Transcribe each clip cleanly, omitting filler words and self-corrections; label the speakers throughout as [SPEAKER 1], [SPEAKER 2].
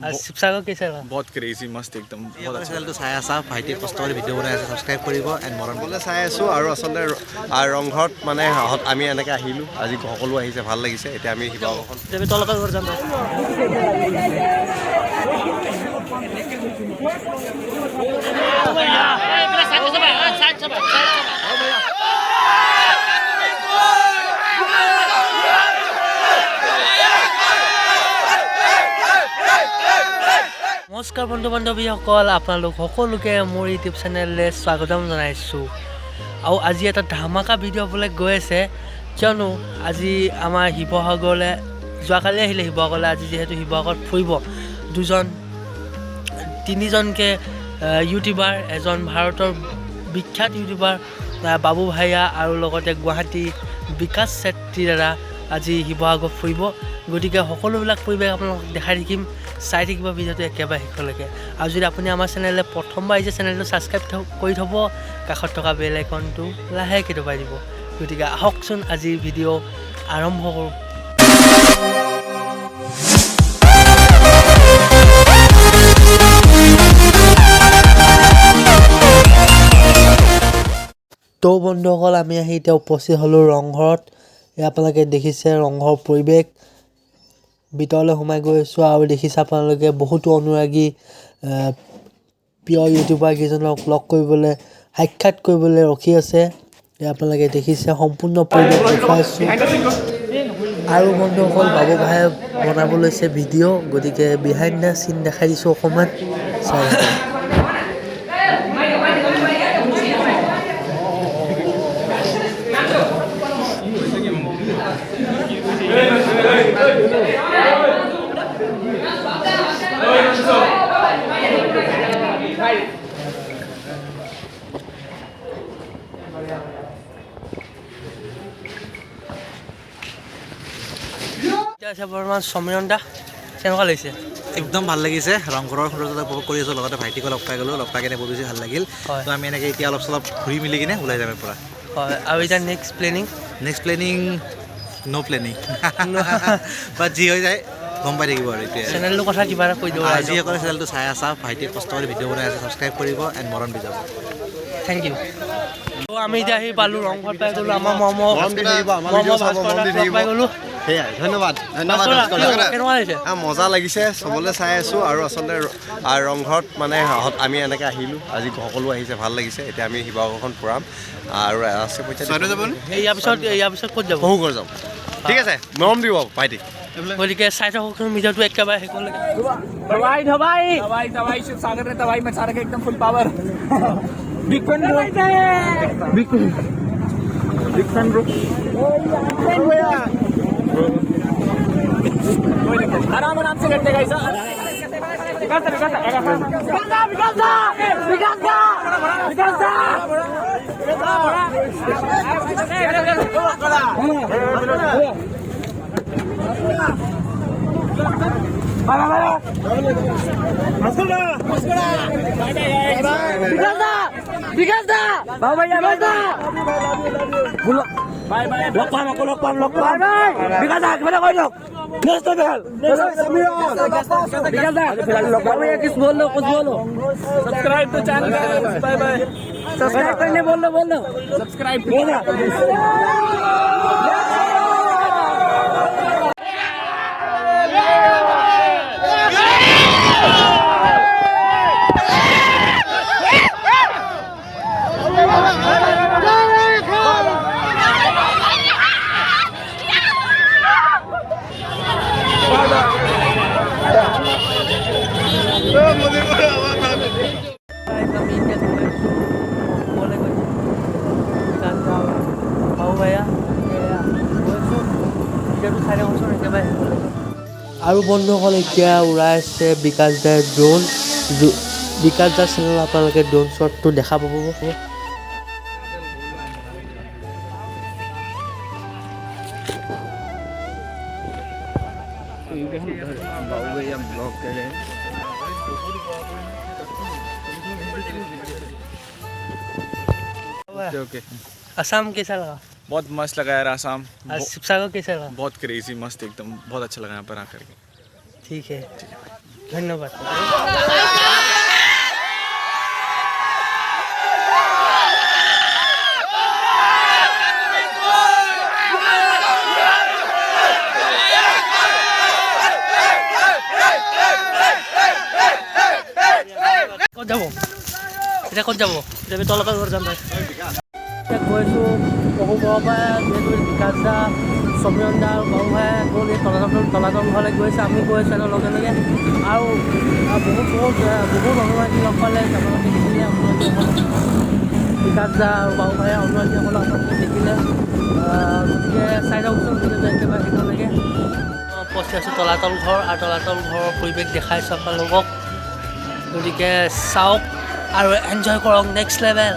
[SPEAKER 1] शिवसागर कैसे रहा?
[SPEAKER 2] बहुत क्रेजी मस्त एकदम बहुत अच्छा
[SPEAKER 3] চেনেলটো চাই আছা ভাইটিয়ে কষ্ট কৰি ভিডিঅ' বনাই আছে সাবস্ক্ৰাইব কৰিব এণ্ড মৰম
[SPEAKER 4] সকলোৱে চাই আছোঁ আৰু আচলতে ৰংঘৰত মানে আমি এনেকৈ আহিলোঁ আজি সকলো আহিছে ভাল লাগিছে এতিয়া আমি শিৱসাগৰখন
[SPEAKER 1] जब तो लगा घर जाना নমস্কাৰ বন্ধু বান্ধৱীসকল আপোনালোক সকলোকে মোৰ ইউটিউব চেনেললৈ স্বাগতম জনাইছোঁ আৰু আজি এটা ধামাকা ভিডিঅ' হ'বলৈ গৈ আছে কিয়নো আজি আমাৰ শিৱসাগৰলৈ যোৱাকালি আহিলে শিৱসাগৰলৈ আজি যিহেতু শিৱসাগৰত ফুৰিব তিনিজনকৈ ইউটিউবাৰ এজন ভাৰতৰ বিখ্যাত ইউটিউবাৰ বাবু ভাইয়া আৰু লগতে গুৱাহাটী বিকাশ চেত্ৰী দাদা আজি শিৱসাগৰ ফুৰিব গতিকে সকলোবিলাক পৰিৱেশ আপোনালোকক দেখাই থাকিম চাই থাকিব ভিডিঅ'টো একেবাৰে শেষলৈকে আৰু যদি আপুনি আমাৰ চেনেললৈ প্ৰথমবাৰ আহিছে চেনেলটো ছাবস্ক্ৰাইব কৰি থ'ব কাষত থকা বেল আইকনটো লাহেকৈ দবাই দিব গতিকে আহকচোন আজি ভিডিঅ' আৰম্ভ কৰোঁ তো বন্ধুসকল আমি আহি এতিয়া উপস্থিত হ'লোঁ ৰংঘৰত আপোনালোকে দেখিছে ৰংঘৰ পৰিৱেশ ভিতৰলৈ সোমাই গৈ আছোঁ আৰু দেখিছে আপোনালোকে বহুতো অনুৰাগী প্ৰিয় ইউটিউবাৰ কেইজনক লগ কৰিবলৈ সাক্ষাৎ কৰিবলৈ ৰখি আছে আপোনালোকে দেখিছে সম্পূৰ্ণ পৰিৱেশ দেখুৱাই আছোঁ আৰু বন্ধুসকল বাবু ভাই বনাব লৈছে ভিডিঅ' গতিকে বিহাইণ্ড দ্য চিন দেখাই দিছোঁ অকণমান চাই বৰ্তমান সমীৰণ দা কেনেকুৱা লাগিছে
[SPEAKER 3] একদম ভাল লাগিছে ৰংঘৰৰ সৌন্দৰ্যতা উপভোগ কৰি আছোঁ লগতে ভাইটিকো লগ পাই গ'লোঁ লগ পাই কিনে বহুত বেছি ভাল লাগিল তো আমি এনেকৈ এতিয়া অলপ চলপ ঘূৰি মেলি কিনে ওলাই যাম পৰা
[SPEAKER 1] হয় আৰু এতিয়া নেক্সট প্লেনিং
[SPEAKER 3] ন' প্লেনিং বাট যি হৈ যায় গম পাই থাকিব আৰু এতিয়া
[SPEAKER 1] চেনেলটোৰ কথা কিবা এটা কৈ দিব
[SPEAKER 3] যিসকলে চেনেলটো চাই আছা ভাইটিয়ে কষ্ট কৰি ভিডিঅ' বনাই আছে ছাবস্ক্ৰাইব কৰিব এণ্ড মৰম দি যাব
[SPEAKER 1] থেংক ইউ আমি এতিয়া আহি পালোঁ ৰংঘৰ পাই গ'লোঁ আমাৰ পাই গ'লোঁ
[SPEAKER 4] সেয়াই ধন্যবাদ
[SPEAKER 1] কেনেকুৱা লাগিছে
[SPEAKER 4] মজা লাগিছে চবলৈ চাই আছোঁ আৰু আচলতে ৰংঘৰত মানে আমি এনেকৈ আহিলোঁ আজি সকলো আহিছে ভাল লাগিছে এতিয়া আমি শিৱসাগৰখন ফুৰাম আৰু আছে
[SPEAKER 1] ইয়াৰ পিছত ক'ত যাব
[SPEAKER 4] শহুঘৰ যাম ঠিক আছে মৰম দিব ভাইটি
[SPEAKER 1] গতিকে চাই থাকোঁ ভিডিঅ'টো একেবাৰে শেষলৈকে
[SPEAKER 5] शिवसागर ने तबाही मचा रखे एकदम full power big fan bro आराम से करते गाइस सब्सक्राइब तो चैनल बाय बाय सब्सक्राइब करने बोल लो सब्सक्राइब
[SPEAKER 1] আৰু বন্ধুসকল এতিয়া উৰাই আছে বিকাশ দাৰ ড্ৰোন বিকাশ দাৰ চেনেলত আপোনালোকে ড্ৰোন শ্বটটো দেখা পাব
[SPEAKER 2] ओके
[SPEAKER 1] असम कैसा लगा
[SPEAKER 2] बहुत मस्त लगा यार आसाम
[SPEAKER 1] शिवसागर कैसा लगा
[SPEAKER 2] बहुत क्रेजी मस्त एकदम बहुत अच्छा लगा यहाँ पर आकर के
[SPEAKER 1] ठीक है ধন্যবাদ। ক'ত যাব এতিয়া ক'ত যাব এতিয়া তলকাল ঘৰ যাম এতিয়া গৈছোঁ পহুবৰৰ পৰা যিহেতু বিকাশ দা সমীৰণ দা বাবু ভাই গ'ল এই তলাতল ঘৰলৈ গৈছে আমি গৈ আছোঁ লগে লগে আৰু বহুত অনুৰাগী লগ পালে আপোনালোকে দেখিলে অনুৰাগীসকলক বিকাশ দা আৰু বাবু ভাই অনুৰাগীসকলক আপোনালোকে দেখিলে গতিকে চাই যাওকচোন ভিডিঅ'টো একেবাৰে শেষলৈকে পচি আছোঁ তলাতল ঘৰ আৰু তলাতল ঘৰৰ পৰিৱেশ দেখাইছোঁ আপোনালোকক গতিকে চাওক আৰু এনজয় কৰক নেক্সট লেভেল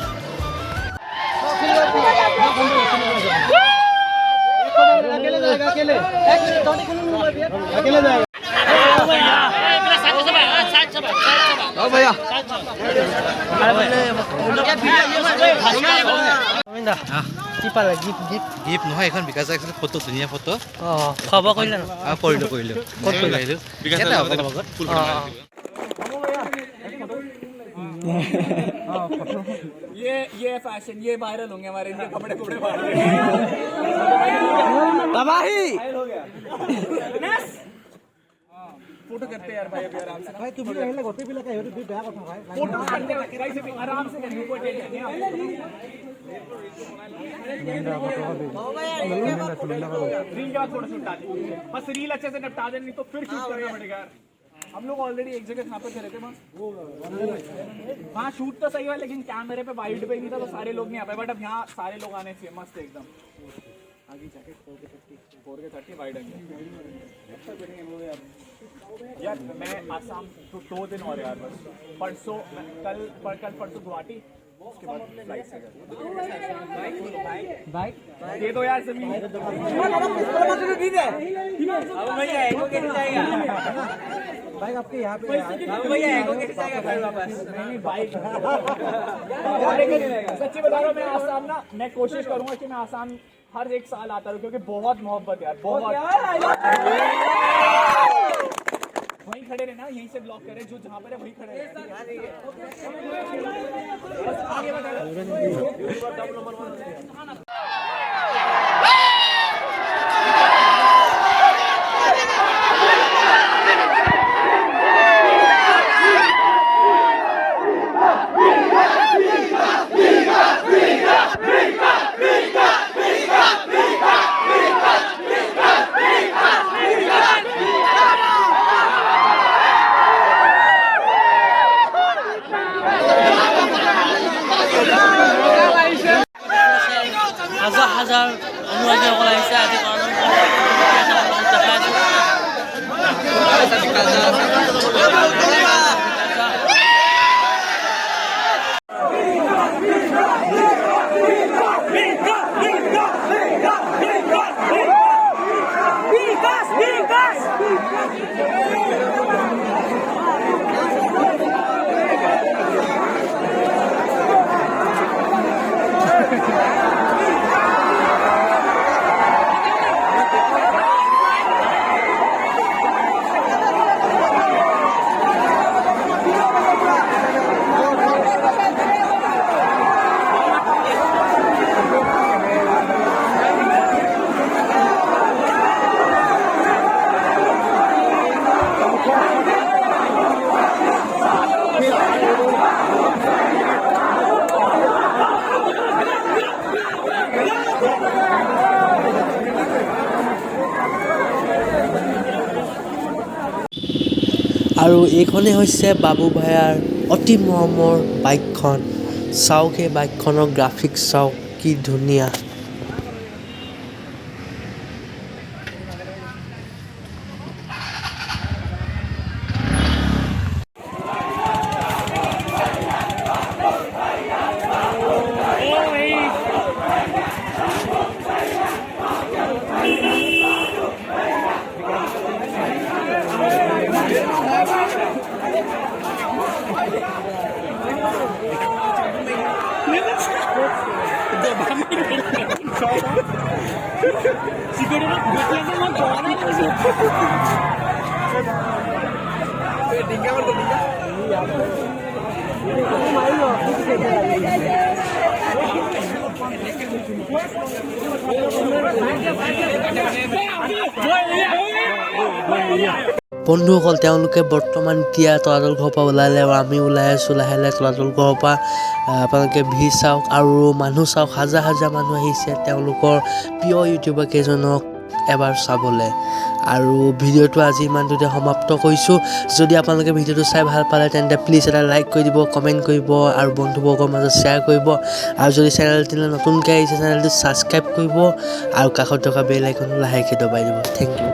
[SPEAKER 1] কি পালে গিফ্ট
[SPEAKER 3] গিফ্ট নহয় এখন বিকাশ দাৰ ফটো ধুনীয়া ফটো
[SPEAKER 1] অঁ খোৱা বোৱা কৰিলে ন
[SPEAKER 3] কৰিলোঁ ক'ত কৰিলোঁ আহিলোঁ
[SPEAKER 5] ये फैशन ये वायरल होंगे हमारे इनके कपड़े
[SPEAKER 1] तबाही
[SPEAKER 5] फोटो करते यार भाई अभी आराम से भाई तुम भी पहले गोटे भी लगा है तो बेया কথা भाई फोटो करते भाई से आराम से करनी कोई टेंशन नहीं रील के बाद फोटो शूट डाल बस रील अच्छे से निपटा दे नहीं तो फिर शूट करना पड़ेगा हम लोग ऑलरेडी एक जगह कहाँ पे थे रहते वहाँ शूट तो सही हुआ लेकिन कैमरे पे वाइड पे नहीं था तो सारे लोग नहीं आ पाए बट अब यहाँ सारे लोग आने चाहिए मस्त एकदम आगे जैकेट 4 के 30 वाइड है यार मैं आसाम तो 2 दिन और यार बस परसों कल परसों गुवाहाटी उसके बाद फ्लाइट से बाइक दे दो यार जमीन भैया एको कैसे जाएगा बाइक आपके यहाँ पे भैया एको कैसे जाएगा फिर वापस नहीं बाइक सच्ची बता रहा हूँ मैं आसाम ना मैं कोशिश करूंगा कि मैं आसाम हर एक साल आता हूँ क्योंकि बहुत मोहब्बत यार बहुत वहीं खड़े रहना यहीं से ब्लॉक करें जो जहाँ पर है वहीं खड़े रहना आगे बता
[SPEAKER 1] হাজাৰ অনুৰাগীসকল আহিছে আজি আৰু এইখনেই হৈছে বাবু ভায়াৰ অতি মৰমৰ বাইকখন চাওক এই বাইকখনৰ গ্ৰাফিক্স চাওক কি ধুনীয়া বন্ধুসকল তেওঁলোকে বৰ্তমান এতিয়া তলাতল ঘৰৰ পৰা ওলালে আৰু আমি ওলাই আছোঁ লাহে লাহে তলাতল ঘৰৰ পৰা আপোনালোকে ভিৰ চাওক আৰু মানুহ চাওক হাজাৰ হাজাৰ মানুহ আহিছে তেওঁলোকৰ প্ৰিয় ইউটিউবাৰ কেইজনক এবাৰ চাবলৈ আৰু ভিডিঅ'টো আজি ইমানটোতে সমাপ্ত কৰিছোঁ যদি আপোনালোকে ভিডিঅ'টো চাই ভাল পালে তেন্তে প্লিজ এটা লাইক কৰি দিব কমেণ্ট কৰিব আৰু বন্ধুবৰ্গৰ মাজত শ্বেয়াৰ কৰিব আৰু যদি চেনেলটো নতুনকৈ আহিছে চেনেলটো ছাবস্ক্ৰাইব কৰিব আৰু কাষত থকা বেল আইকনটো লাহেকৈ দবাই দিব থেংক ইউ